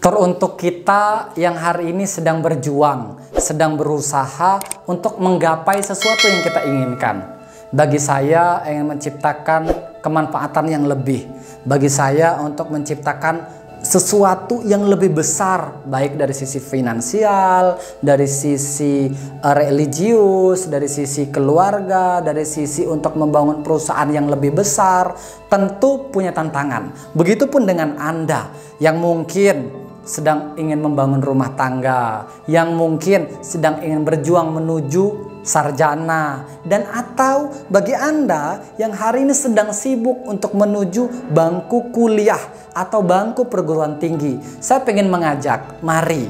Teruntuk kita yang hari ini sedang berjuang, sedang berusaha untuk menggapai sesuatu yang kita inginkan. Bagi saya ingin menciptakan kemanfaatan yang lebih. Bagi saya untuk menciptakan sesuatu yang lebih besar, baik dari sisi finansial, dari sisi religius, dari sisi keluarga, dari sisi untuk membangun perusahaan yang lebih besar, tentu punya tantangan. Begitupun dengan Anda yang mungkin sedang ingin membangun rumah tangga, yang mungkin sedang ingin berjuang menuju sarjana, dan atau bagi Anda yang hari ini sedang sibuk untuk menuju bangku kuliah atau bangku perguruan tinggi. Saya ingin mengajak, mari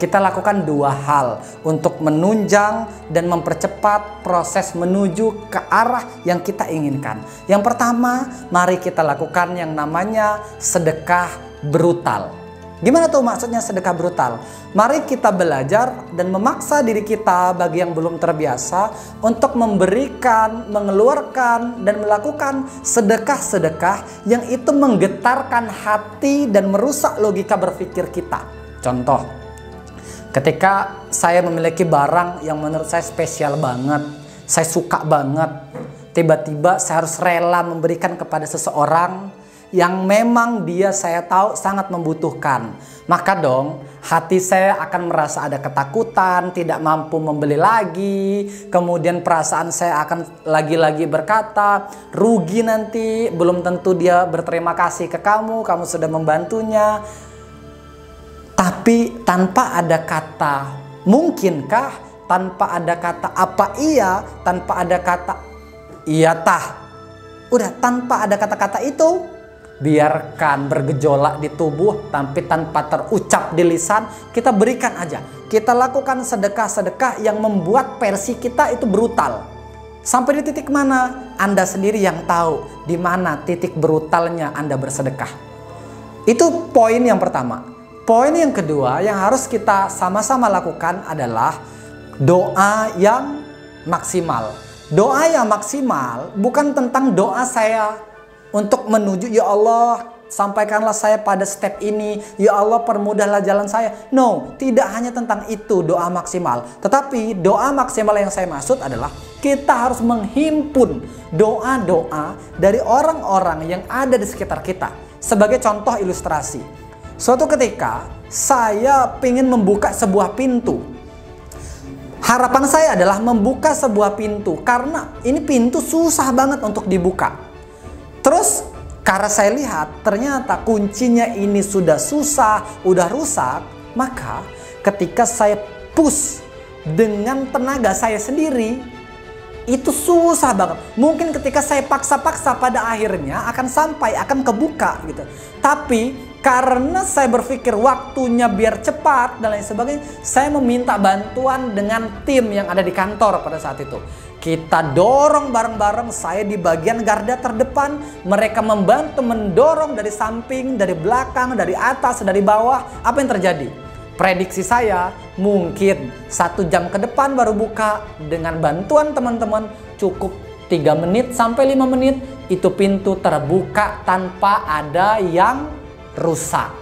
kita lakukan dua hal untuk menunjang dan mempercepat proses menuju ke arah yang kita inginkan. Yang pertama, mari kita lakukan yang namanya sedekah brutal. Gimana tuh maksudnya sedekah brutal? Mari kita belajar dan memaksa diri kita bagi yang belum terbiasa untuk memberikan, mengeluarkan, dan melakukan sedekah-sedekah yang itu menggetarkan hati dan merusak logika berpikir kita. Contoh, ketika saya memiliki barang yang menurut saya spesial banget, saya suka banget, tiba-tiba saya harus rela memberikan kepada seseorang yang memang dia saya tahu sangat membutuhkan. Maka dong hati saya akan merasa ada ketakutan, tidak mampu membeli lagi. Kemudian perasaan saya akan lagi-lagi berkata, rugi nanti, belum tentu dia berterima kasih ke kamu, kamu sudah membantunya. Tapi tanpa ada kata mungkinkah, tanpa ada kata apa iya, tanpa ada kata iya tah. Udah tanpa ada kata-kata itu, biarkan bergejolak di tubuh tapi tanpa terucap di lisan, kita berikan aja. Kita lakukan sedekah-sedekah yang membuat versi kita itu brutal. Sampai di titik mana? Anda sendiri yang tahu di mana titik brutalnya Anda bersedekah. Itu poin yang pertama. Poin yang kedua yang harus kita sama-sama lakukan adalah doa yang maksimal. Doa yang maksimal bukan tentang doa saya untuk menuju, ya Allah sampaikanlah saya pada step ini, ya Allah permudahlah jalan saya. No, tidak hanya tentang itu doa maksimal. Tetapi doa maksimal yang saya maksud adalah kita harus menghimpun doa-doa dari orang-orang yang ada di sekitar kita. Sebagai contoh ilustrasi, suatu ketika saya ingin membuka sebuah pintu. Harapan saya adalah membuka sebuah pintu karena ini pintu susah banget untuk dibuka. Terus karena saya lihat ternyata kuncinya ini sudah susah, udah rusak, maka ketika saya push dengan tenaga saya sendiri, itu susah banget. Mungkin ketika saya paksa-paksa pada akhirnya akan sampai, akan kebuka gitu. Tapi karena saya berpikir waktunya biar cepat dan lain sebagainya, saya meminta bantuan dengan tim yang ada di kantor pada saat itu. Kita dorong bareng-bareng, saya di bagian garda terdepan, mereka membantu mendorong dari samping, dari belakang, dari atas, dari bawah. Apa yang terjadi? Prediksi saya mungkin 1 jam ke depan baru buka. Dengan bantuan teman-teman cukup 3 menit sampai 5 menit itu pintu terbuka tanpa ada yang rusak.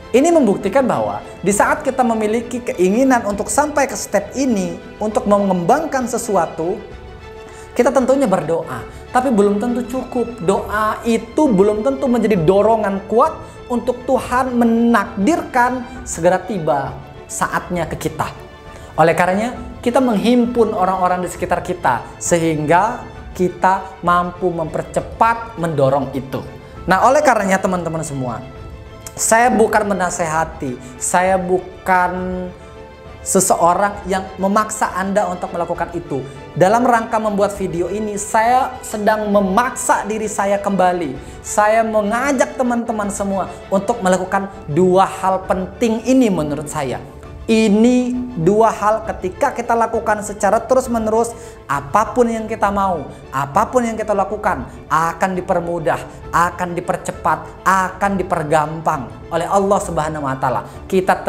Ini membuktikan bahwa di saat kita memiliki keinginan untuk sampai ke step ini, untuk mengembangkan sesuatu, kita tentunya berdoa. Tapi belum tentu cukup. Doa itu belum tentu menjadi dorongan kuat untuk Tuhan menakdirkan segera tiba saatnya ke kita. Oleh karenanya, kita menghimpun orang-orang di sekitar kita sehingga kita mampu mempercepat mendorong itu. Nah, oleh karenanya teman-teman semua, saya bukan menasehati, saya bukan seseorang yang memaksa Anda untuk melakukan itu. Dalam rangka membuat video ini, saya sedang memaksa diri saya kembali. Saya mengajak teman-teman semua untuk melakukan dua hal penting ini menurut saya. Ini dua hal ketika kita lakukan secara terus-menerus, apapun yang kita mau, apapun yang kita lakukan akan dipermudah, akan dipercepat, akan dipergampang oleh Allah Subhanahu wa taala. Kita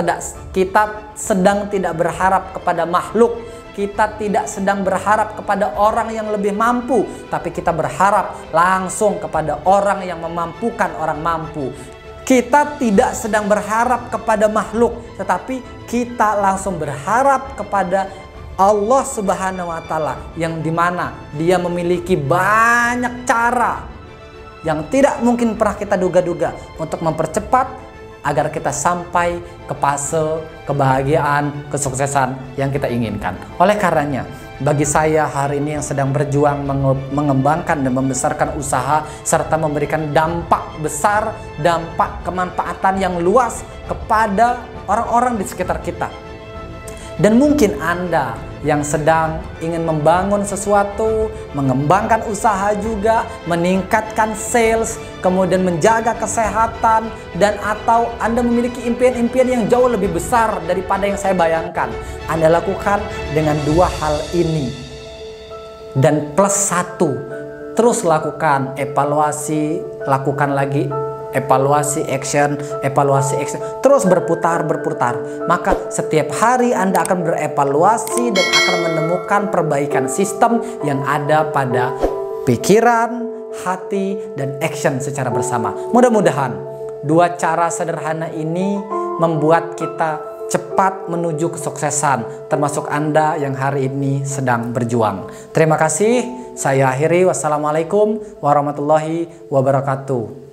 sedang tidak berharap kepada makhluk, kita tidak sedang berharap kepada orang yang lebih mampu, tapi kita berharap langsung kepada orang yang memampukan orang mampu. Kita tidak sedang berharap kepada makhluk, tetapi kita langsung berharap kepada Allah Subhanahu wa Ta'ala, yang dimana Dia memiliki banyak cara yang tidak mungkin pernah kita duga-duga untuk mempercepat agar kita sampai ke fase kebahagiaan, kesuksesan yang kita inginkan. Oleh karenanya, bagi saya hari ini yang sedang berjuang mengembangkan dan membesarkan usaha serta memberikan dampak besar, dampak kemanfaatan yang luas kepada orang-orang di sekitar kita. Dan mungkin Anda yang sedang ingin membangun sesuatu, mengembangkan usaha juga, meningkatkan sales, kemudian menjaga kesehatan, dan atau Anda memiliki impian-impian yang jauh lebih besar daripada yang saya bayangkan. Anda lakukan dengan dua hal ini. Dan plus satu, terus lakukan evaluasi, lakukan lagi evaluasi action, terus berputar. Maka setiap hari Anda akan berevaluasi dan akan menemukan perbaikan sistem yang ada pada pikiran, hati, dan action secara bersama. Mudah-mudahan dua cara sederhana ini membuat kita cepat menuju kesuksesan, termasuk Anda yang hari ini sedang berjuang. Terima kasih. Saya akhiri. Wassalamualaikum warahmatullahi wabarakatuh.